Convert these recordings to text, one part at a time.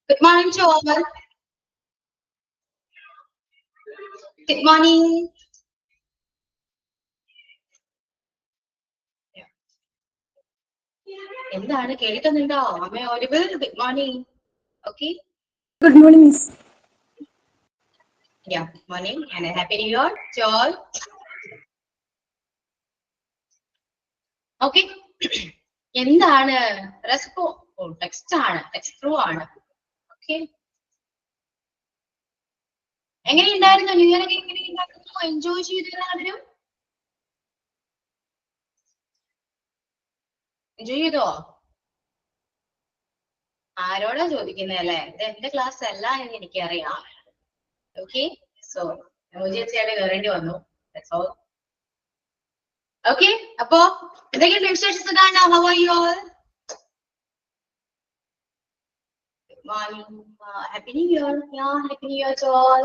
Good morning to all. Good morning. എന്താണ് കേൾക്കുന്നുണ്ടോ? Am I audible? Good morning. Okay. Good morning, Miss. Yeah, good morning and a happy new year to all. Okay. എന്താണ് റെസ്പോ text ആണ്, text through ആണ്. Okay, എങ്ങനെയുണ്ടായിരുന്നു new year ഒക്കെ? എങ്ങനെയുണ്ടായിരുന്നു? Enjoy ചെയ്തു എല്ലാവരും? എൻജോയ് ചെയ്തോ? ആരോടാ ചോദിക്കുന്നത് അല്ലേ? ഇത് എന്റെ ക്ലാസ് അല്ല എന്ന് എനിക്കറിയാം. ഓക്കെ, സോ എമർജൻസി ആയിട്ട് കയറേണ്ടി വന്നു. ഓക്കെ, അപ്പോ എന്തെങ്കിലും വിശേഷം സുഖാണോ? How are you all? Good morning, happy new year. Yeah, happy new year to all.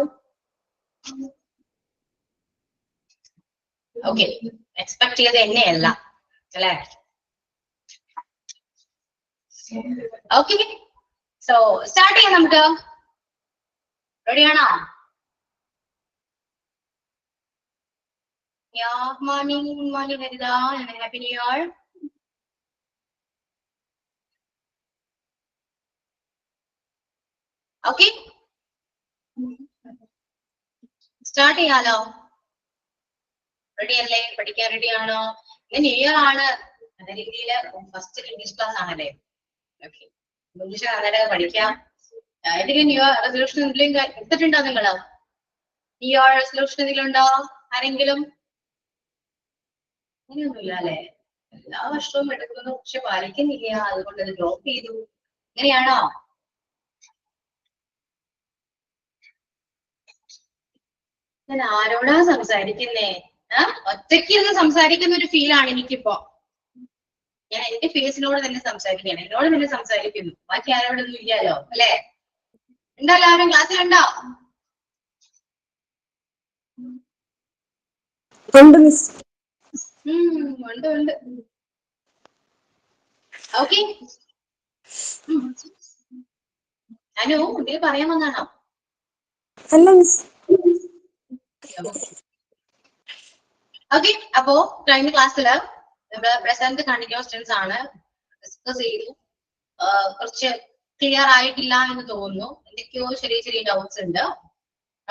Okay, expect ചെയ്ത് എന്നെയല്ല അല്ലേ? ഓക്കെ, സോ സ്റ്റാർട്ട് ചെയ്യാം നമുക്ക്. റെഡിയാണോ? Yeah, morning morning Haritha, happy new year. Okay, start ചെയ്യാലോ? റെഡി അല്ലേ? പഠിക്കാൻ റെഡിയാണോ? ഇത് ന്യൂ ഇയർ ആണ് എന്ന രീതിയിൽ ഫസ്റ്റ് ഇംഗ്ലീഷ് ക്ലാസ് ആണല്ലേ? ഓക്കെ, ഇംഗ്ലീഷ് നന്നായിട്ട് പഠിക്കാം. എന്തെങ്കിലും ന്യൂ ഇയർ റെസൊല്യൂഷൻ എന്തെങ്കിലും എടുത്തിട്ടുണ്ടോ നിങ്ങള്? ന്യൂ ഇയർ റെസൊല്യൂഷൻ എന്തെങ്കിലും ഉണ്ടോ ആരെങ്കിലും? അങ്ങനെയൊന്നുമില്ല അല്ലെ? എല്ലാ വർഷവും എടുക്കുന്നു പക്ഷെ പാലിക്കുന്നില്ല, അതുകൊണ്ട് അത് ഡ്രോപ്പ് ചെയ്തു. അങ്ങനെയാണോ? ഞാൻ ആരോടാ സംസാരിക്കുന്നേ? ഒറ്റയ്ക്ക് ഇരുന്ന് സംസാരിക്കുന്ന ഒരു ഫീലാണ് എനിക്കിപ്പോ. ഞാൻ എന്റെ ഫേസിനോട് തന്നെ സംസാരിക്കുകയാണ്, എന്നോട് തന്നെ സംസാരിക്കുന്നു, ബാക്കി ആരോടൊന്നും ഇല്ലല്ലോ അല്ലെ? ഉണ്ടോ? എല്ലാവരും ക്ലാസ്സിലുണ്ടോ? ഉണ്ട് മിസ്. ഉണ്ട് ഉണ്ട്. ഓക്കെ, അനു എന്തെങ്കിലും പറയാൻ വന്നാണോ? അല്ല മിസ്. ഓക്കെ, അപ്പോ കഴിഞ്ഞ ക്ലാസ്സില് നമ്മള് പ്രസന്റ് കണ്ടിന്യൂസ് ടെൻസ് ആണ് ഡിസ്കസ് ചെയ്തു. കുറച്ച് ക്ലിയർ ആയിട്ടില്ല എന്ന് തോന്നുന്നു, എന്തൊക്കെയോ ചെറിയ ചെറിയ ഡൗട്ട്സ് ഉണ്ട്.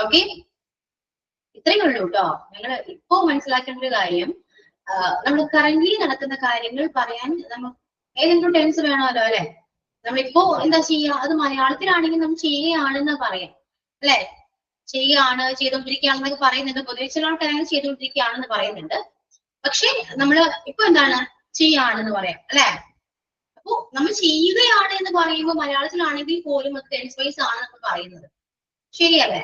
ഓക്കെ, ഇത്രയേ ഉള്ളൂ കേട്ടോ. നിങ്ങൾ ഇപ്പോ മനസ്സിലാക്കേണ്ട ഒരു കാര്യം, നമ്മൾ കറന്റ് നടക്കുന്ന കാര്യങ്ങൾ പറയാൻ നമ്മൾ ഏതെങ്കിലും ടെൻസ് വേണമല്ലോ അല്ലെ? നമ്മളിപ്പോ എന്താ ചെയ്യുക? അത് മലയാളത്തിലാണെങ്കിൽ നമ്മൾ ചെയ്യുകയാണെന്ന് പറയാം അല്ലെ? ചെയ്യുകയാണ്, ചെയ്തുകൊണ്ടിരിക്കുകയാണെന്നൊക്കെ പറയുന്നുണ്ട്. പൊതുവെ ചില ആൾക്കാരെ ചെയ്തുകൊണ്ടിരിക്കുകയാണെന്ന് പറയുന്നുണ്ട്. പക്ഷെ നമ്മള് ഇപ്പൊ എന്താണ് ചെയ്യാണെന്ന് പറയാം അല്ലെ? അപ്പൊ നമ്മൾ ചെയ്യുകയാണ് എന്ന് പറയുമ്പോൾ മലയാളത്തിലാണെങ്കിൽ പോലും അത് ടെൻസ് വൈസ് ആണ് നമ്മൾ പറയുന്നത്. ശരിയല്ലേ?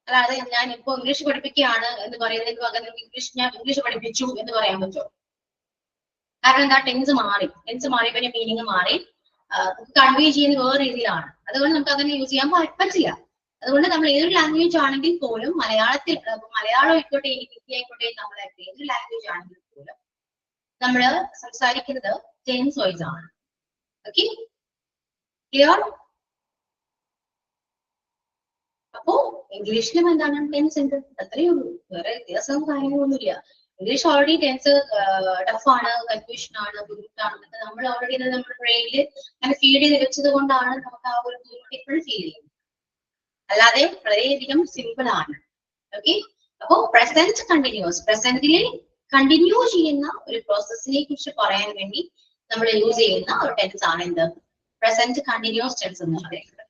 അല്ലാതെ ഞാൻ ഇപ്പൊ ഇംഗ്ലീഷ് പഠിപ്പിക്കുകയാണ് എന്ന് പറയുന്നതിന് പകരം ഞാൻ ഇംഗ്ലീഷ് പഠിപ്പിച്ചു എന്ന് പറയാൻ പറ്റുമോ? കാരണം എന്താ? ടെൻസ് മാറി, ടെൻസ് മാറിയപ്പോ മീനിങ് മാറി, കൺവേ ചെയ്യുന്ന വേറെ രീതിയിലാണ്. അതുകൊണ്ട് നമുക്ക് അങ്ങനെ യൂസ് ചെയ്യാൻ പറ്റില്ല. അതുകൊണ്ട് നമ്മൾ ഏതൊരു ലാംഗ്വേജ് ആണെങ്കിൽ പോലും മലയാളത്തിൽ, മലയാളം ആയിക്കോട്ടെ ഹിന്ദി ആയിക്കോട്ടെ, നമ്മളെ ഏതൊരു ലാംഗ്വേജ് ആണെങ്കിൽ പോലും നമ്മൾ സംസാരിക്കുന്നത് ടെൻസ് വൈസ് ആണ്. Okay, clear? അപ്പോ ഇംഗ്ലീഷിലും എന്താണ് ടെൻസ് ഉണ്ട്, അത്രയേ ഉള്ളൂ. വേറെ വ്യത്യാസവും കാര്യങ്ങളൊന്നുമില്ല. ഇംഗ്ലീഷ് ഓൾറെഡി ടെൻസ് ടഫാണ്, കൺഫ്യൂഷൻ ആണ്, ബുദ്ധിമുട്ടാണ്. നമ്മൾ ഓൾറെഡി നമ്മുടെ ബ്രെയിനിൽ അങ്ങനെ ഫീഡ് ചെയ്ത് വെച്ചത് കൊണ്ടാണ് നമുക്ക് ആ ഒരു ബുദ്ധിമുട്ട് ഇപ്പോഴും ഫീൽ ചെയ്യുന്നത്. അല്ലാതെ വളരെയധികം സിമ്പിൾ ആണ്. ഓക്കെ, അപ്പോ പ്രസന്റ് കണ്ടിന്യൂസ്, പ്രസന്റിൽ കണ്ടിന്യൂ ചെയ്യുന്ന ഒരു പ്രോസസ്സിനെ കുറിച്ച് പറയാൻ വേണ്ടി നമ്മൾ യൂസ് ചെയ്യുന്ന ഒരു ടെൻസ് ആണ് എന്ത്? പ്രസന്റ് കണ്ടിന്യൂസ് ടെൻസ് എന്ന് പറയുന്നത്.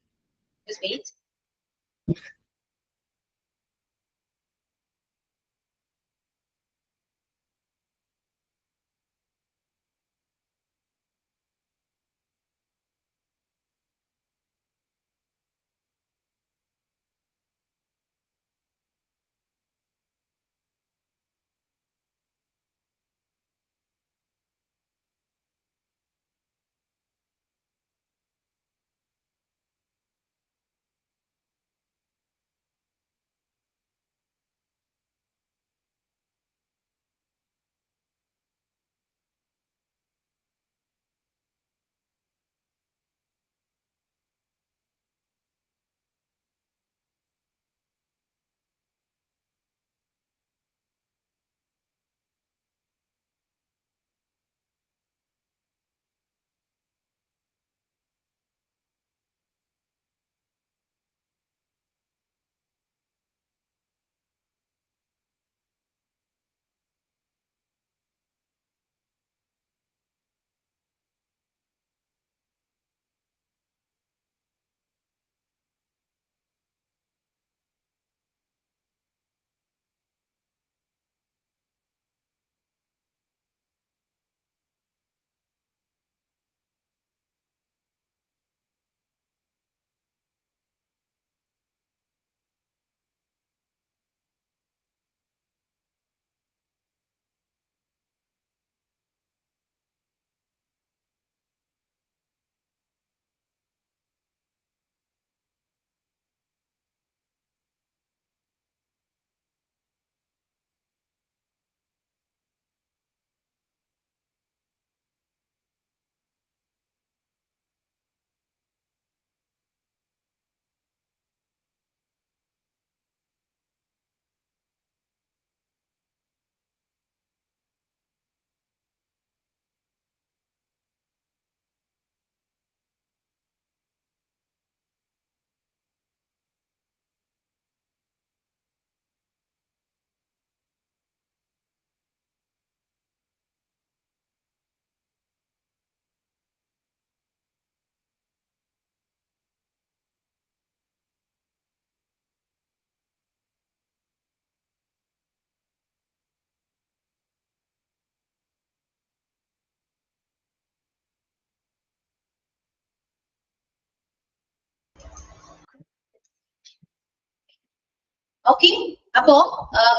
ഓക്കെ. അപ്പോ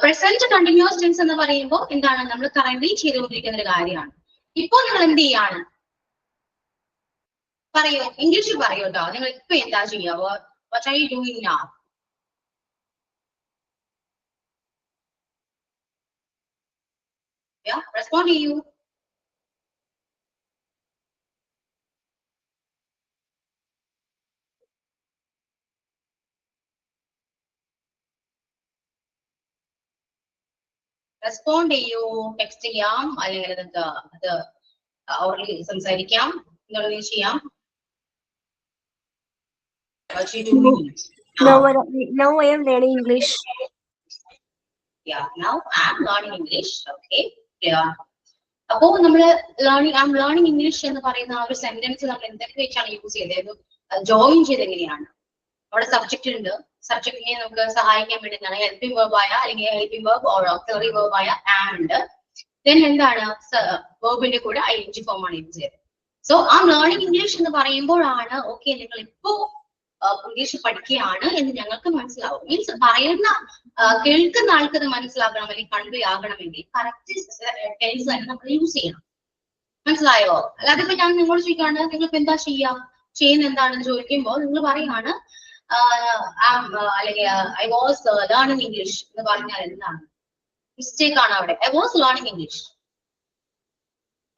പ്രസന്റ് കണ്ടിന്യൂസ് ടെൻസ് എന്ന് പറയുമ്പോൾ എന്താണ്, നമ്മൾ കറന്റ് ചെയ്തുകൊണ്ടിരിക്കുന്ന ഒരു കാര്യമാണ്. ഇപ്പൊ നിങ്ങൾ എന്ത് ചെയ്യാണ്, പറയൂ, ഇംഗ്ലീഷിൽ പറയൂ കേട്ടോ. നിങ്ങൾ ഇപ്പൊ എന്താ ചെയ്യാവോ? What are you doing now? Respond ചെയ്യൂ. റെസ്പോണ്ട് ചെയ്യൂ. ടെക്സ്റ്റ് ചെയ്യാം, അല്ലെങ്കിൽ നിങ്ങൾക്ക് അത് ഓർലി സംസാരിക്കാം, എന്നുള്ളത് ചെയ്യാം. What you doing? Now I am learning English. Yeah, now I'm learning English. Okay. Yeah. അപ്പോ നമ്മള് ഐ ലേണിംഗ് ഇംഗ്ലീഷ് എന്ന് പറയുന്ന ആ ഒരു സെന്റൻസ് നമ്മൾ എന്തൊക്കെ വെച്ചാണ് യൂസ് ചെയ്തത്, ജോയിൻ ചെയ്ത് എങ്ങനെയാണ്? അവിടെ സബ്ജക്റ്റ് ഉണ്ട്. സബ്ജക്റ്റിനെ നമുക്ക് സഹായിക്കാൻ വേണ്ടിയിട്ടാണ് ഹെൽപ്പിംഗ് വേർബ് ആയ, അല്ലെങ്കിൽ helping verb or auxiliary verb ആയ ആം ഉണ്ട്. ദെൻ എന്താണ്, വേർബിന്റെ കൂടെ ഐഡന്റി ഫോം ആണ് യൂസ് ചെയ്തത്. സോ ആ ലേണിംഗ് ഇംഗ്ലീഷ് എന്ന് പറയുമ്പോഴാണ് ഓക്കെ നിങ്ങൾ ഇപ്പോ ഇംഗ്ലീഷ് പഠിക്കുകയാണ് എന്ന് ഞങ്ങൾക്ക് മനസ്സിലാവും. മീൻസ് പറയുന്ന കേൾക്കുന്ന ആൾക്ക് അത് മനസ്സിലാക്കണം, അല്ലെങ്കിൽ കൺവേ ആകണമെങ്കിൽ കറക്റ്റ് ടെൻസ് തന്നെ നമ്മൾ യൂസ് ചെയ്യണം. മനസ്സിലായോ? അല്ലാതെ ഇപ്പൊ ഞാൻ നിങ്ങളോട് ചോദിക്കാണ് നിങ്ങൾക്ക് എന്താ ചെയ്യുന്ന എന്താണെന്ന് ചോദിക്കുമ്പോൾ നിങ്ങൾ പറയാണ് അല്ലെങ്കിൽ ഐ വാസ് ലേണിംഗ് ഇംഗ്ലീഷ് എന്ന് പറഞ്ഞാൽ എന്താണ് മിസ്റ്റേക്ക് ആണ് അവിടെ. I was learning English.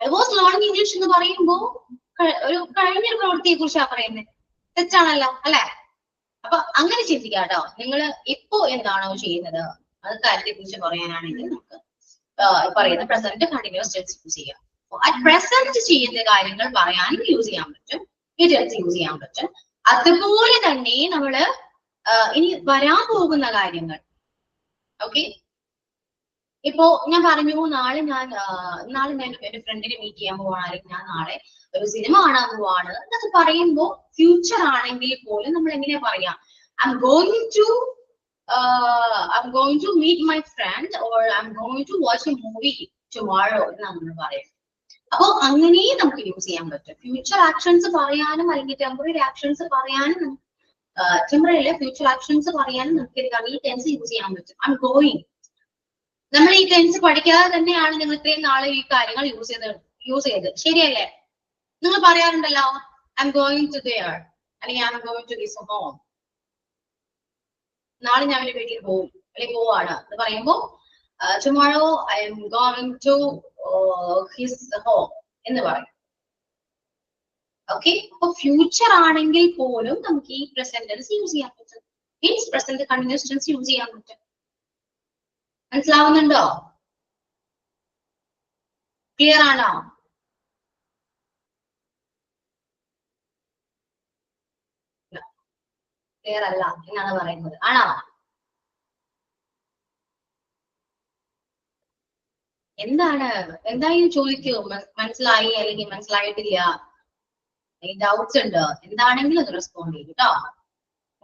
I was learning English എന്ന് പറയുമ്പോ ഒരു കഴിഞ്ഞൊരു പ്രവൃത്തിയെ കുറിച്ചാണ് പറയുന്നത്. തെറ്റാണല്ലോ അല്ലെ? അപ്പൊ അങ്ങനെ ചിന്തിക്കുക കേട്ടോ. നിങ്ങൾ ഇപ്പോ എന്താണോ ചെയ്യുന്നത് അത് കാര്യത്തെ കുറിച്ച് പറയാനാണെങ്കിൽ നമുക്ക് പറയുന്ന പ്രസന്റ് കണ്ടിന്യൂസ് ടെൻസ് യൂസ് ചെയ്യാം. അറ്റ് പ്രസന്റ് ചെയ്യുന്ന കാര്യങ്ങൾ പറയാനും യൂസ് ചെയ്യാൻ പറ്റും, ഈ ടെൻസ് യൂസ് ചെയ്യാൻ പറ്റും. അതുപോലെ തന്നെ നമ്മള് ഇനി വരാൻ പോകുന്ന കാര്യങ്ങൾ. ഓക്കെ. ഇപ്പോ ഞാൻ പറഞ്ഞു നാളെ ഞാൻ എന്റെ ഫ്രണ്ടിനെ മീറ്റ് ചെയ്യാൻ പോവാണ്, അല്ലെങ്കിൽ ഞാൻ നാളെ ഒരു സിനിമ കാണാൻ പോവാണ് എന്നൊക്കെ പറയുമ്പോൾ ഫ്യൂച്ചർ ആണെങ്കിൽ പോലും നമ്മൾ എങ്ങനെയാ പറയാ, I M going to meet my friend or I M going to watch a movie tomorrow എന്ന് നമ്മൾ പറയും. അപ്പൊ അങ്ങനെയും നമുക്ക് യൂസ് ചെയ്യാൻ പറ്റും. ഫ്യൂച്ചർ ആക്ഷൻസ് പറയാനും അല്ലെങ്കിൽ ടെമ്പററി ആക്ഷൻസ് പറയാനും, ടെമ്പററി അല്ല ഫ്യൂച്ചർ ആക്ഷൻസ് പറയാനും നമുക്ക് ഈ ടെൻസ് യൂസ് ചെയ്യാൻ പറ്റും. I am going. നമ്മൾ ഈ ടെൻസ് പഠിക്കാതെ തന്നെയാണ് നിങ്ങൾ ഇത്രയും നാളെ ഈ കാര്യങ്ങൾ യൂസ് ചെയ്ത് ശരിയല്ലേ? നിങ്ങൾ പറയാറുണ്ടല്ലോ I M going to there, അല്ലെങ്കിൽ I M going to this home. നാളെ ഞാൻ എന്റെ വീട്ടിൽ പോകും അല്ലെങ്കിൽ പോവാണ് എന്ന് പറയുമ്പോൾ tomorrow I M going to his home എന്ന് പറയും. ഓക്കെ. അപ്പൊ ഫ്യൂച്ചർ ആണെങ്കിൽ പോലും നമുക്ക് ഈ പ്രസന്റ് ടെൻസ് യൂസ് ചെയ്യാൻ പറ്റും. Means present continuous tense use ചെയ്യാൻ പറ്റും. മനസ്സിലാവുന്നുണ്ടോ? ക്ലിയർ ആണോ? ക്ലിയർ അല്ല എന്നാണ് പറയുന്നത്, ആണോ? എന്താണ് എന്തായാലും ചോദിക്കൂ, മനസ്സിലായി അല്ലെങ്കിൽ മനസ്സിലായിട്ടില്ല, ഡൗട്ട്സ് ഉണ്ട്, എന്താണെങ്കിലും ഒന്ന് റെസ്പോണ്ട് ചെയ്യും കേട്ടോ.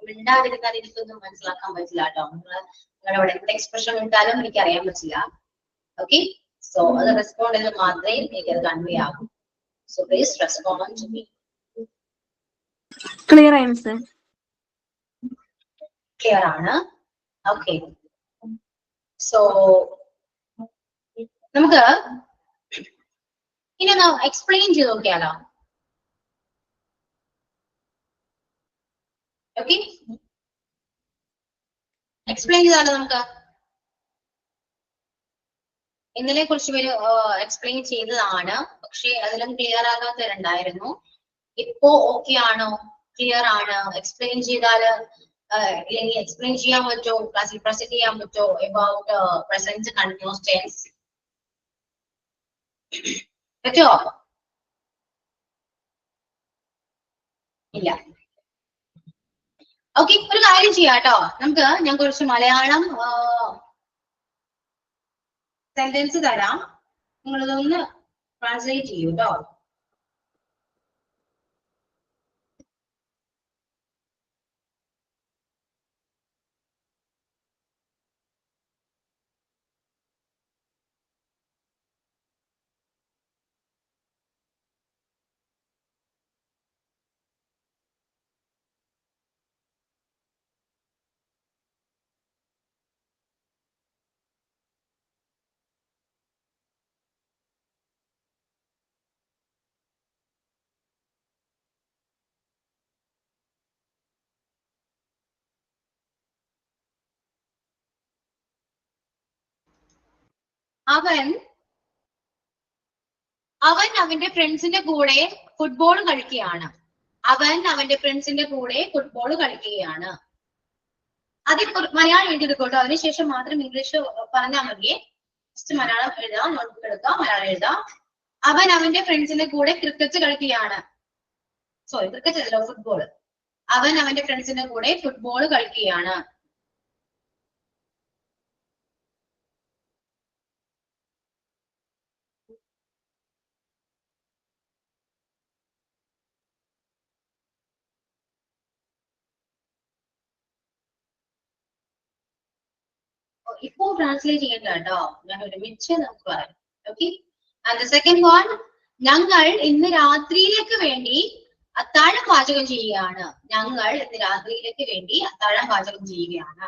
മിണ്ടാതിരുന്നാൽ എനിക്കൊന്നും മനസ്സിലാക്കാൻ പറ്റില്ല കേട്ടോ. നിങ്ങളുടെ എന്ത് എക്സ്പ്രഷൻ ഇട്ടാലും എനിക്ക് അറിയാൻ പറ്റില്ല. ഓക്കെ. സോ അത് റെസ്പോണ്ട് ചെയ്ത് മാത്രമേ എനിക്ക് അത് കൺവേ ആകൂ. So please respond to me. Clear answer. Clear ആണ്. ഓക്കെ. സോ നമുക്ക് ഇനി ഒന്ന് എക്സ്പ്ലെയിൻ ചെയ്ത് നോക്കിയാലോ? ഓക്കെ. എക്സ്പ്ലെയിൻ ചെയ്താലോ നമുക്ക്? ഇന്നലെ കുറച്ച് പേര് എക്സ്പ്ലെയിൻ ചെയ്തതാണ്, പക്ഷെ അതിലും ക്ലിയർ ആകാത്തവരുണ്ടായിരുന്നു. ഇപ്പോ ഓക്കെ ആണോ? ക്ലിയർ ആണ്? എക്സ്പ്ലെയിൻ ചെയ്താല് അല്ലെങ്കിൽ എക്സ്പ്ലെയിൻ ചെയ്യാൻ പറ്റോ, ക്ലാസ്സിൽ പ്രസന്റ് ചെയ്യാൻ പറ്റോ അബൌട്ട് പ്രസന്റ് കണ്ടിന്യൂസ് ടെൻസ്? പറ്റോ? ഇല്ല. ഓക്കെ. ഒരു കാര്യം ചെയ്യാം കേട്ടോ. ഞാൻ കുറച്ച് മലയാളം സെന്റൻസ് തരാം, നിങ്ങളിതൊന്ന് ട്രാൻസ്ലേറ്റ് ചെയ്യൂ കേട്ടോ. അവൻ അവന്റെ ഫ്രണ്ട്സിന്റെ കൂടെ ഫുട്ബോൾ കളിക്കുകയാണ്. അവൻ അവന്റെ ഫ്രണ്ട്സിന്റെ കൂടെ ഫുട്ബോൾ കളിക്കുകയാണ്. അത് മലയാളം എഴുതിയെടുക്കോട്ടോ, അതിനുശേഷം മാത്രം ഇംഗ്ലീഷ് പറഞ്ഞാൽ മതിയെ. ഫസ്റ്റ് മലയാളം എഴുതാം, നോട്ട്ബുക്ക് എടുക്കാം, മലയാളം എഴുതാം. അവൻ അവന്റെ ഫ്രണ്ട്സിന്റെ കൂടെ ക്രിക്കറ്റ് കളിക്കുകയാണ്. സോറി, ക്രിക്കറ്റ് അല്ലല്ലോ, ഫുട്ബോൾ. അവൻ അവന്റെ ഫ്രണ്ട്സിന്റെ കൂടെ ഫുട്ബോൾ കളിക്കുകയാണ്. ഇപ്പോ ട്രാൻസ്ലേറ്റ് ചെയ്യണ്ട കേട്ടോ, ഞാൻ ഒരുമിച്ച് നമുക്ക് പറയാം. Okay, and the second one, ഞങ്ങൾ ഇന്ന് രാത്രിയിലേക്ക് വേണ്ടി അത്താഴം പാചകം ചെയ്യുകയാണ്. ഞങ്ങൾ ഇന്ന് രാത്രിയിലേക്ക് വേണ്ടി അത്താഴം പാചകം ചെയ്യുകയാണ്.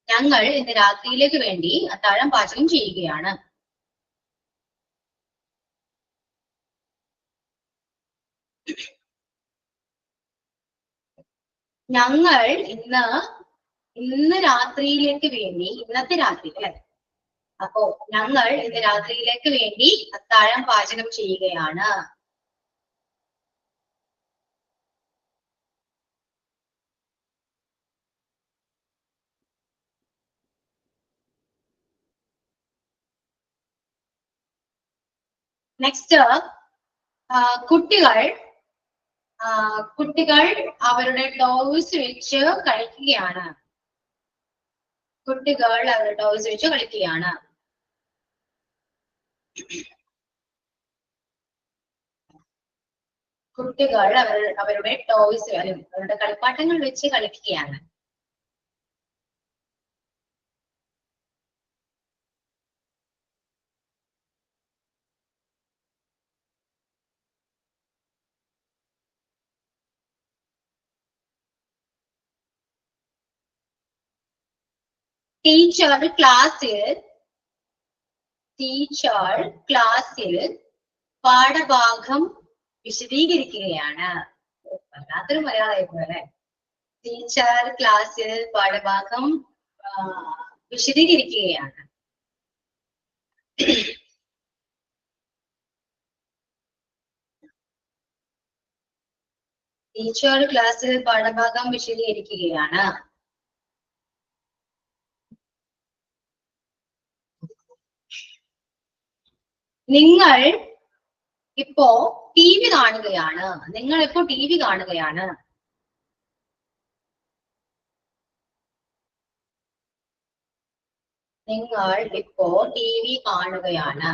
ഞങ്ങൾ ഇന്ന് രാത്രിയിലേക്ക് വേണ്ടി അത്താഴം പാചകം ചെയ്യുകയാണ്. ഞങ്ങൾ ഇന്ന് രാത്രിയിലേക്ക് വേണ്ടി, ഇന്നത്തെ രാത്രി അല്ലെ, അപ്പോ ഞങ്ങൾ ഇന്ന് രാത്രിയിലേക്ക് വേണ്ടി അത്താഴം പാചകം ചെയ്യുകയാണ്. നെക്സ്റ്റ്, കുട്ടികൾ അവരുടെ ടോയ്സ് വെച്ച് കളിക്കുകയാണ്. കുട്ടികൾ അവരുടെ ടോയ്സ് വെച്ച് കളിക്കുകയാണ്. കുട്ടികൾ അവരുടെ ടോയ്സ്, അവരുടെ കളിപ്പാട്ടങ്ങൾ വെച്ച് കളിക്കുകയാണ്. ടീച്ചർ ക്ലാസ്സിൽ പാഠഭാഗം വിശദീകരിക്കുകയാണ്. വല്ലാത്തൊരു മലയാളമായിരുന്നു അല്ലെ. ടീച്ചർ ക്ലാസ്സിൽ പാഠഭാഗം വിശദീകരിക്കുകയാണ്. ടീച്ചർ ക്ലാസ്സിൽ പാഠഭാഗം വിശദീകരിക്കുകയാണ്. നിങ്ങൾ ഇപ്പോ ടി വി കാണുകയാണ്. നിങ്ങൾ ഇപ്പോ ടി വി കാണുകയാണ്. നിങ്ങൾ ഇപ്പോ ടി വി കാണുകയാണ്.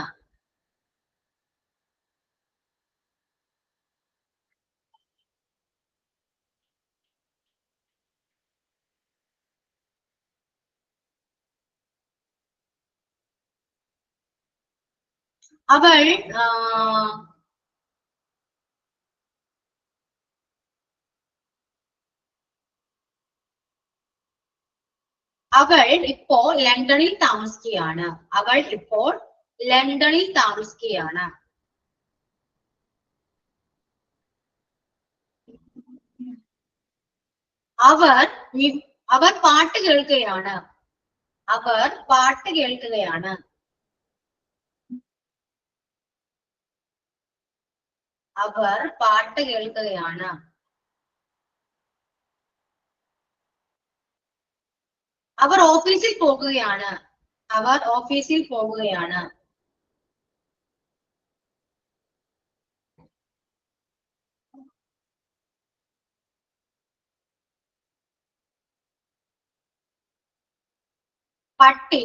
അവൾ ഇപ്പോൾ ലണ്ടനിൽ താമസിക്കുകയാണ്. അവൾ ഇപ്പോൾ ലണ്ടനിൽ താമസിക്കുകയാണ്. അവർ പാട്ട് കേൾക്കുകയാണ്. അവർ പാട്ട് കേൾക്കുകയാണ്. അവർ പാട്ട് കേൾക്കുകയാണ്. അവർ ഓഫീസിൽ പോകുകയാണ്. അവർ ഓഫീസിൽ പോകുകയാണ്. പട്ടി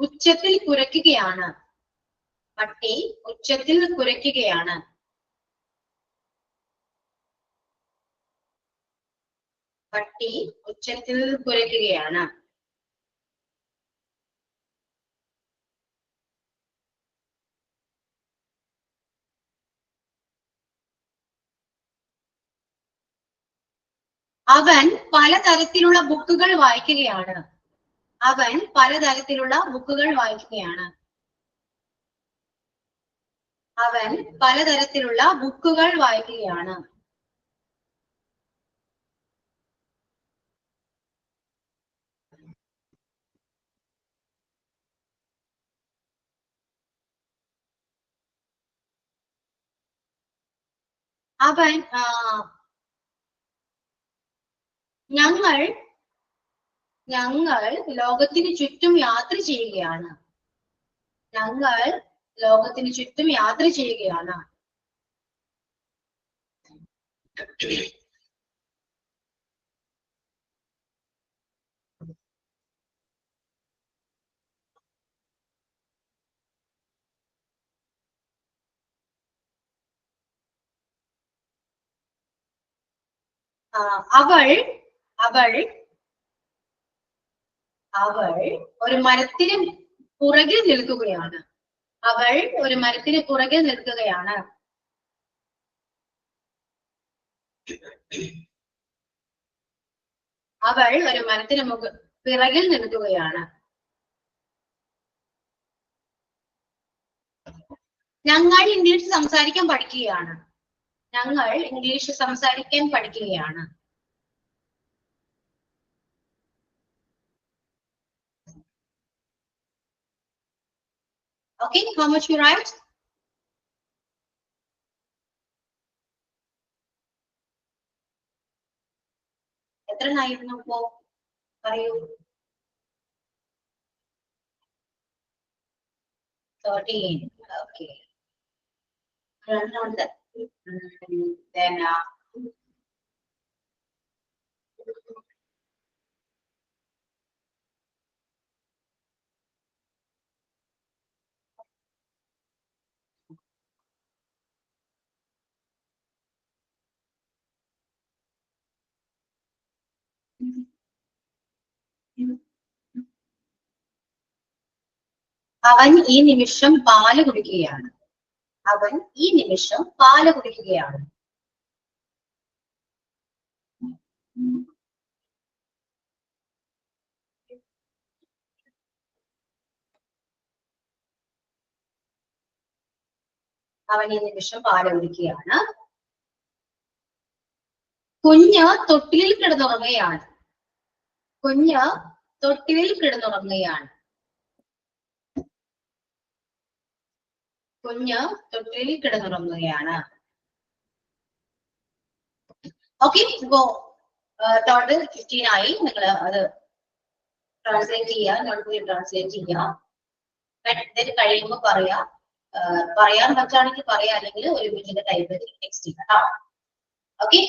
ഉച്ചത്തിൽ കുരയ്ക്കുകയാണ്. പട്ടി ഉച്ചത്തിൽ കുരയ്ക്കുകയാണ്. പട്ടി ഉച്ചത്തിൽ കുരയ്ക്കുകയാണ്. അവൻ പലതരത്തിലുള്ള ബുക്കുകൾ വായിക്കുകയാണ്. അവൻ പലതരത്തിലുള്ള ബുക്കുകൾ വായിക്കുകയാണ്. അവൻ പലതരത്തിലുള്ള ബുക്കുകൾ വായിക്കുകയാണ്. അവൻ ഞങ്ങൾ ലോകത്തിന് ചുറ്റും യാത്ര ചെയ്യുകയാണ്. ഞങ്ങൾ ലോകത്തിന് ചുറ്റും യാത്ര ചെയ്യുകയാണ്. അവൾ അവൾ അവൾ ഒരു മരത്തിന് പുറകിൽ നിൽക്കുകയാണ്. അവൾ ഒരു മരത്തിന് പുറകിൽ നിൽക്കുകയാണ്. അവൾ ഒരു മരത്തിന് പിറകിൽ നിൽക്കുകയാണ്. ഞങ്ങൾ ഇംഗ്ലീഷ് സംസാരിക്കാൻ പഠിക്കുകയാണ്. ഞങ്ങൾ ഇംഗ്ലീഷ് സംസാരിക്കാൻ പഠിക്കുകയാണ്. Okay, how much you write? എത്രയായിരുന്നു ഇപ്പോ പറയൂ. 13. Okay. Then അവൻ ഈ നിമിഷം പാല് കുടിക്കുകയാണ്. അവൻ ഈ നിമിഷം പാല് കുടിക്കുകയാണ്. അവൻ ഈ നിമിഷം പാല് കുടിക്കുകയാണ്. കുഞ്ഞ് തൊട്ടിലിൽ കിടന്നുറങ്ങുകയാണ്. കുഞ്ഞ് തൊട്ടിലിൽ കിടന്നുറങ്ങുകയാണ്. കുഞ്ഞ് തൊട്ടിലിൽ കിടന്നുറങ്ങുകയാണ്. ഓക്കെ, ഇപ്പോ ടോട്ടൽ 15 ആയി. നിങ്ങൾ അത് ട്രാൻസ്ലേറ്റ് ചെയ്യുക, നോട്ട് ട്രാൻസ്ലേറ്റ് ചെയ്യുക. ഇതിന് കഴിയുമ്പോൾ പറയാൻ പറ്റുകയാണെങ്കിൽ പറയാ, അല്ലെങ്കിൽ ഒരു മിനിറ്റ് ടൈപ്പ് ടെക്സ്റ്റ് ചെയ്യുക കേട്ടോ. ഓക്കെ.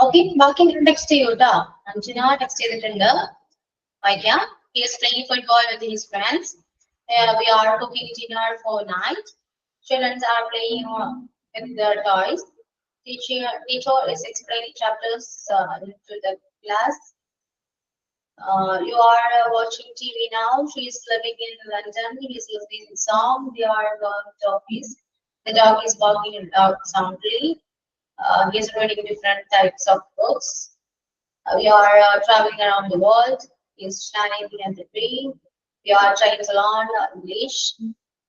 ഓക്കെ, ബാക്കി ഞാൻ ടെക്സ്റ്റ് ചെയ്യൂ കേട്ടോ. അഞ്ജന ടെക്സ്റ്റ് ചെയ്തിട്ടുണ്ട്, വായിക്കാം. He is playing football with his friends. We are cooking dinner for night. Children are playing with their toys. Teacher is explaining chapters to the class. You are watching TV now. She is living in London. He is listening to song. They are going to office. The dog is barking out soundly. He is reading different types of books. We are traveling around the world. He is standing near the tree. We are trying to learn English.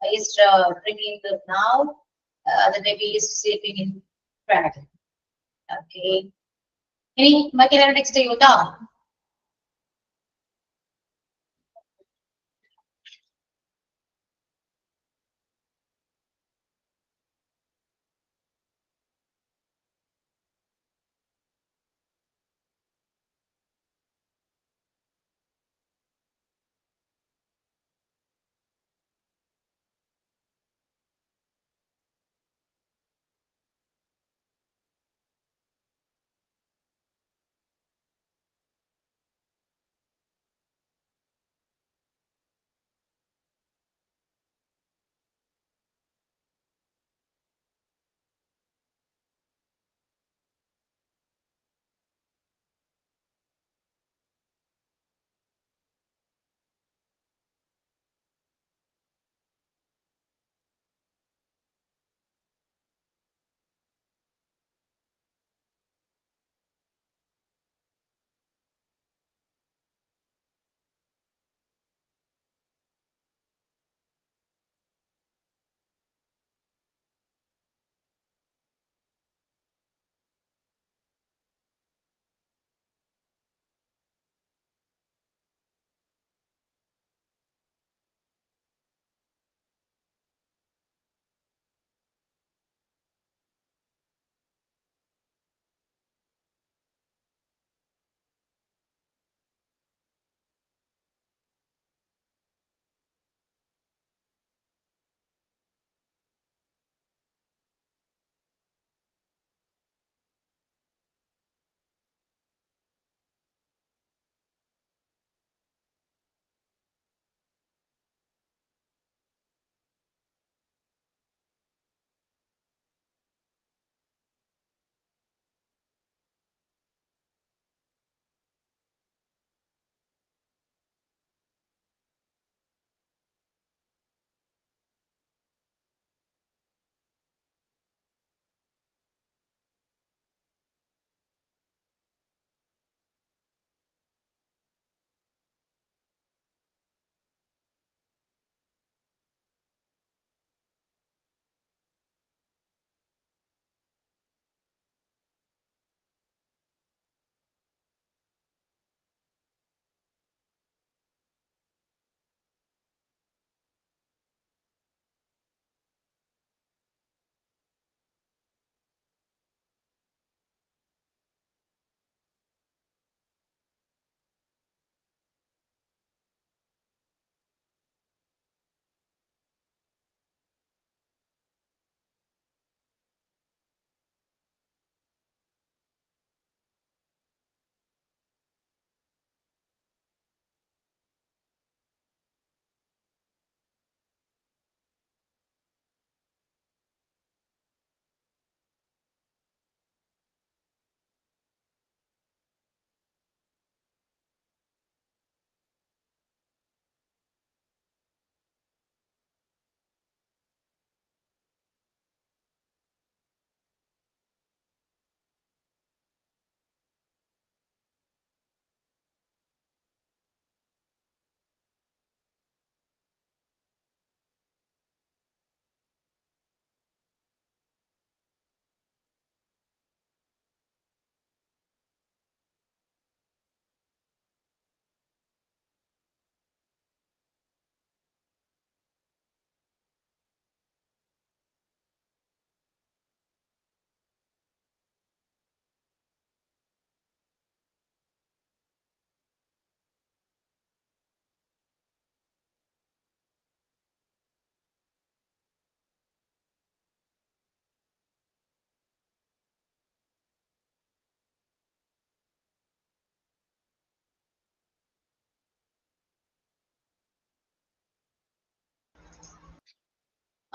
He is drinking milk now. The baby is sleeping in bed. Okay. ഇനി ബാക്കി എല്ലാവരും text ചെയ്യൂ കേട്ടോ.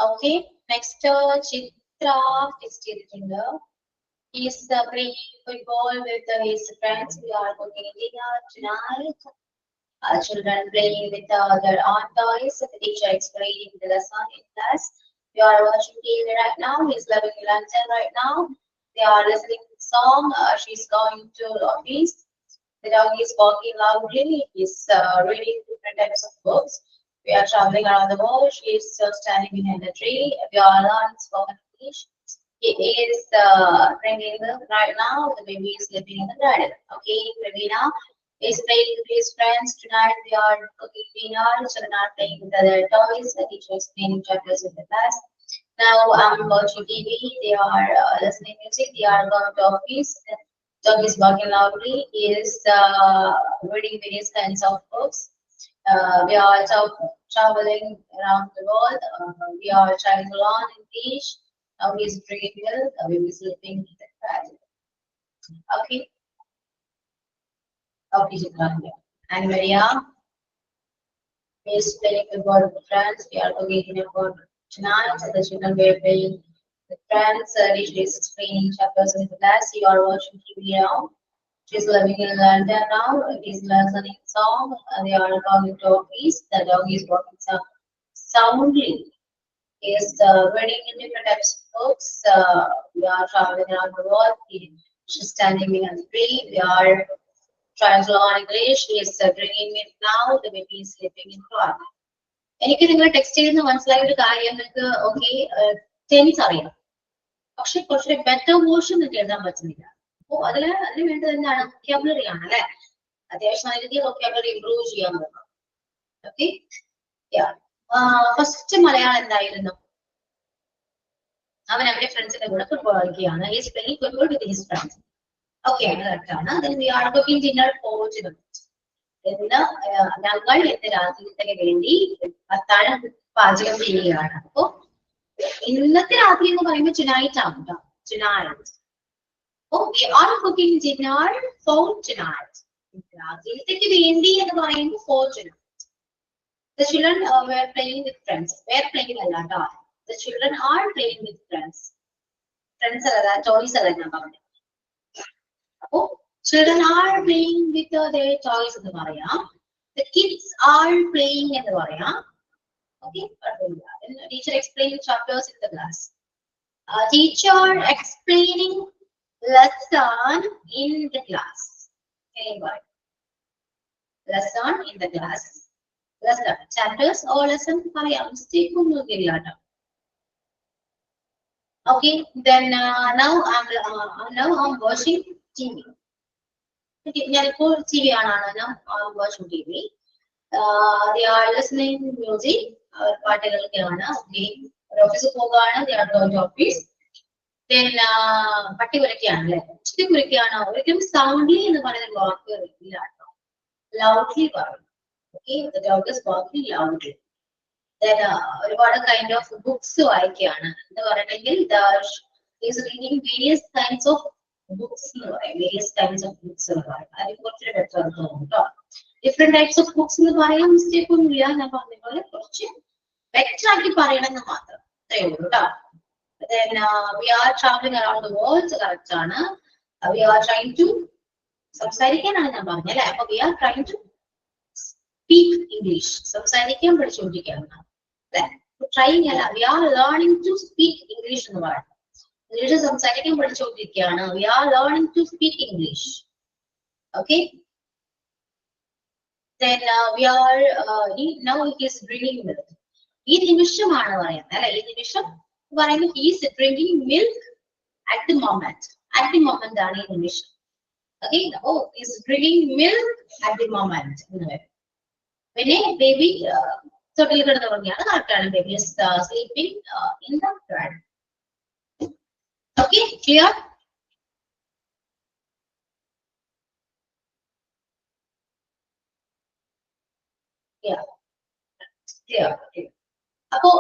Okay, next Chitra text ചെയ്തിട്ടുണ്ട്. He's playing football with his friends. We are cooking dinner tonight. Children playing with their own toys. The teacher explaining the lesson in class. We are watching TV right now. He's living in London right now. They are listening to the song. She's going to the office. The dog is walking loudly. He's reading different types of books. We are traveling around the world. She is standing behind a tree. We are learning spoken English. He is drinking milk right now. The baby is sleeping in the garden. Okay, Ravina is playing with his friends. Tonight we are cooking dinner. Children are playing with other toys. The teacher is explaining chapters in the class. Now I'm watching TV. They are listening music. They are going to office. Dog is barking loudly. He is reading various kinds of books. We are traveling around the world. We are traveling on English. Now he is drinking milk. We will be sleeping in the bed. Okay. Okay, Chitranya. And Maria is playing football with friends. We are talking about tonight. The children were playing with friends. She is explaining chapters in the class. You are watching TV now. She's living in London now. He's listening song. They are going to office. The dog is walking soundly. He is reading in different types of books. We are traveling around the world. She's standing in a tree. We are trying to learn English. He is drinking it now. The baby is sleeping in front. എനിക്ക് നിങ്ങൾ text ചെയ്യുന്ന മനസ്സിലായ ഒരു കാര്യം നിങ്ങൾക്ക് okay tense അറിയാം പക്ഷെ കുറച്ച് ബെറ്റർ വേർഷൻ നിങ്ങൾക്ക് എഴുതാൻ പറ്റുന്നില്ല അപ്പോ അതിന് വേണ്ടത് എന്താണ് വൊക്കാബുലറി ആണ് അല്ലെ അത്യാവശ്യം നല്ല രീതിയിൽ വൊക്കാബുലറി ഇംപ്രൂവ് ചെയ്യാൻ നോക്കാം ഓക്കെ ഫസ്റ്റ് മലയാളം എന്തായിരുന്നു അവൻ അവന്റെ ഫ്രണ്ട്സിന്റെ കൂടെ ഫുട്ബോൾ കളിക്കുകയാണ് is playing football with his friends okay കറക്റ്റാണ് then we are cooking dinner for tonight എന്ന് ഞങ്ങൾ ഇന്ന് രാത്രിത്തേക്ക് വേണ്ടി അത്താഴം പാചകം ചെയ്യുകയാണ് അപ്പോ ഇന്നത്തെ രാത്രി എന്ന് പറയുമ്പോൾ tonight ആണ് കേട്ടോ tonight oh we are cooking dinner for tonight രാത്രിത്തേക്ക് വേണ്ടി എന്ന് പറയുമ്പോൾ for tonight the children were playing with friends were playing അല്ല കേട്ടോ the children are playing with friends friends അല്ല toys അല്ല ഞാൻ പറഞ്ഞത് അപ്പോ children are playing with their toys എന്ന് പറയാം the kids are playing എന്ന് പറയാം okay teacher explaining chapters in the class teacher explaining lesson in the class anyway lesson in the class lesson chapters or lesson പറയാം mistake ഒന്നും ഇല്ല കേട്ടോ okay then now I'm watching TV ഞാനിപ്പോൾ TV കാണാണ് watching TV they are listening music പാട്ടുകളൊക്കെയാണ് okay ഓഫീസിൽ പോകാണ് they are going to office then പട്ടി കുരയ്ക്കുകയാണ് അല്ലെ ഉച്ചത്തി കുരയ്ക്കുകയാണ് ഒരിക്കലും സൗണ്ട്ലി എന്ന് പറയുന്ന വാക്ക് ഇല്ല കേട്ടോ ലൗഡ്ലി പറയും okay the dog is barking loudly then ഒരുപാട് കൈൻഡ് ഓഫ് ബുക്സ് വായിക്കുകയാണ് എന്ന് പറയണമെങ്കിൽ is reading various kinds of books എന്ന് പറയും various kinds of books എന്ന് പറയും അതിന് കുറച്ചൊരു ബെറ്റർ തോന്നും കേട്ടോ ഡിഫറെന്റ് ടൈപ്സ് ഓഫ് ബുക്സ് എന്ന് പറയാൻ മിസ്റ്റേക്ക് ഒന്നും ഇല്ല ഞാൻ പറഞ്ഞ പോലെ കുറച്ച് ബെറ്റർ ആക്കി പറയണമെന്ന് മാത്രം അത്രയേ ഉള്ളൂ കേട്ടോ then we are traveling around the world correct ആണ് we are trying to സംസാരിക്കാനാണ് ഞാൻ പറഞ്ഞത് അല്ലെ അപ്പൊ we are trying to speak English സംസാരിക്കാൻ പഠിച്ചുകൊണ്ടിരിക്കുകയാണ് അല്ലെ trying അല്ല we are learning to speak English എന്ന് പറയാം ഇംഗ്ലീഷ് സംസാരിക്കാൻ പഠിച്ചുകൊണ്ടിരിക്കുകയാണ് we are learning to speak English okay then we are now he is drinking milk ഈ നിമിഷമാണ് പറയുന്നത് അല്ലെ ഈ നിമിഷം പറയുന്നത് he is drinking milk at the moment ആണ് ഈ നിമിഷം okay oh he is drinking milk at the moment എന്ന് പറയും പിന്നെ ബേബി തൊട്ടിൽ കിടന്ന് തുടങ്ങിയാണ് കറക്റ്റാണ് baby is sleeping in the bed okay clear yeah clear അപ്പോ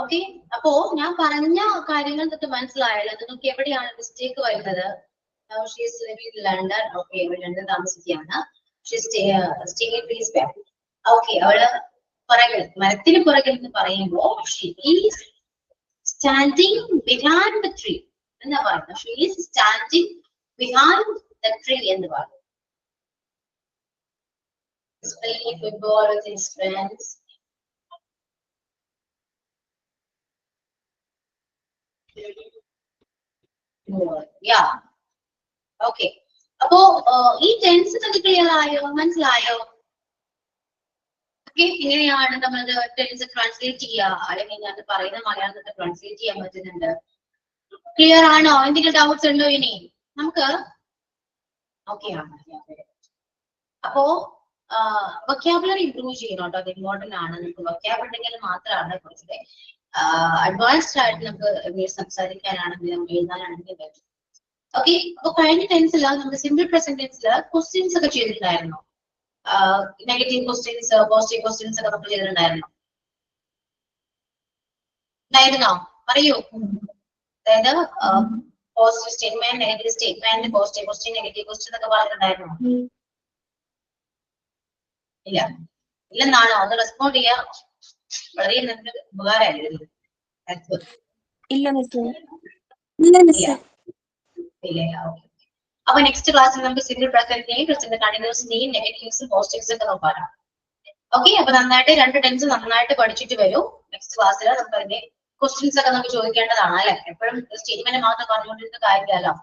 ഓക്കെ, അപ്പോ ഞാൻ പറഞ്ഞ കാര്യങ്ങൾ തൊട്ട് മനസ്സിലായല്ലോ നിങ്ങൾക്ക് എവിടെയാണ് മിസ്റ്റേക്ക് വരുന്നത്. She is living in London. Okay, London താമസിക്കുകയാണ്. She stay in Brisbane. Okay, അവള് പുറകിൽ മരത്തിന് പുറകിൽ എന്ന് പറയുമ്പോൾ she is standing behind the tree എന്താ പറയുന്നത്? She is standing behind the tree എന്ന് പറയും. Playing football with his friends. Yeah. Okay. അപ്പോ ഈ ടെൻസ് നിങ്ങൾക്ക് ക്ലിയർ ആയോ, മനസ്സിലായോ? ഓക്കെ, ഇങ്ങനെയാണ് നമ്മൾ ടെൻസ് ട്രാൻസ്ലേറ്റ് ചെയ്യുക, അല്ലെങ്കിൽ ഞാൻ പറയുന്ന മലയാളത്തിൽ ട്രാൻസ്ലേറ്റ് ചെയ്യാൻ പറ്റുന്നുണ്ട്. ക്ലിയർ ആണോ? എന്തെങ്കിലും ഡൗട്ട്സ് ഉണ്ടോ ഇനി? നമുക്ക് ഓക്കെ ആണ്. അപ്പോ വൊക്കാബുലറി ഇംപ്രൂവ് ചെയ്യണം കേട്ടോ, അത് ഇമ്പോർട്ടന്റ് ആണ്. നമുക്ക് വൊക്കാബ് ഉണ്ടെങ്കിൽ മാത്രമാണ് കുറച്ചുകൂടെ അഡ്വാൻസ്ഡ് ആയിട്ട് നമുക്ക് സംസാരിക്കാനാണെങ്കിൽ നമുക്ക് എഴുതാനാണെങ്കിൽ പറ്റും. ഓക്കെ, അപ്പൊ കഴിഞ്ഞ ടെൻസിൽ നമ്മൾ സിമ്പിൾ പ്രസന്റ് ടെൻസിൽ ക്വസ്റ്റ്യൻസ് ഒക്കെ ചെയ്തിട്ടുണ്ടായിരുന്നു. നെഗറ്റീവ് ക്വസ്റ്റ്യൻസ്, പോസിറ്റീവ് ക്വസ്റ്റ്യൻസ് ഒക്കെ നമ്മൾ ചെയ്തിട്ടുണ്ടായിരുന്നു. ഉണ്ടായിരുന്നോ? പറയൂ. അതായത് positive statement, negative statement, positive question, negative question ഒക്കെ പറഞ്ഞിട്ടുണ്ടായിരുന്നു. ഇല്ല, ഇല്ലെന്നാണോ? ഒന്ന് റെസ്പോണ്ട് ചെയ്യാം. വളരെ നിങ്ങൾക്ക് ഉപകാരമായിരുന്നു. ഇല്ല മിസ്. ഇല്ലേ? ഓക്കെ. അപ്പൊ നെക്സ്റ്റ് ക്ലാസ്സിൽ നമുക്ക് സിംഗിൾ പ്രസന്റിനെയും പ്രസന്റ് കണ്ടിന്യൂസിനെയും നെഗറ്റീവ്സും പോസിറ്റീവ്സും ഒക്കെ നോക്കാം. ഓക്കെ, അപ്പൊ നന്നായിട്ട് രണ്ട് ടെൻസ് നന്നായിട്ട് പഠിച്ചിട്ട് വരൂ. നെക്സ്റ്റ് ക്ലാസ്സിൽ നമുക്ക് അതിന്റെ ക്വസ്റ്റ്യൻസ് ഒക്കെ നമുക്ക് ചോദിക്കേണ്ടതാണ് അല്ലെ. എപ്പോഴും സ്റ്റേറ്റ്മെന്റ് മാത്രം പറഞ്ഞുകൊണ്ടിരുന്ന കാര്യമല്ലോ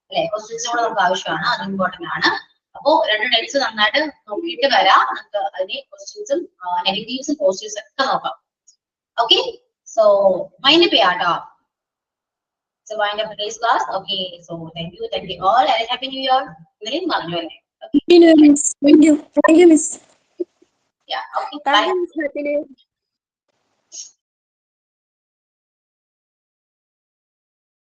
അല്ലെ, ക്വസ്റ്റ്യൻസ് കൂടെ നമുക്ക് ആവശ്യമാണ്, അത് ഇമ്പോർട്ടന്റ് ആണ്. അപ്പോ രണ്ട് ടെൻസ് നന്നായിട്ട് നോക്കിയിട്ട് വരാം. നമുക്ക് അതിന്റെ ക്വസ്റ്റ്യൻസും നെഗറ്റീവ്സും പോസിറ്റീവ്സും ഒക്കെ നോക്കാം. ഓക്കെ, സോ മൈൻഡ് അപ്പ് ചെയ്യാട്ടോ. So wind up today's class. Okay, so thank you all, and happy new year. Okay. Thank you, miss. Yeah. Okay. Thank Bye. you, Miss Happy New Year.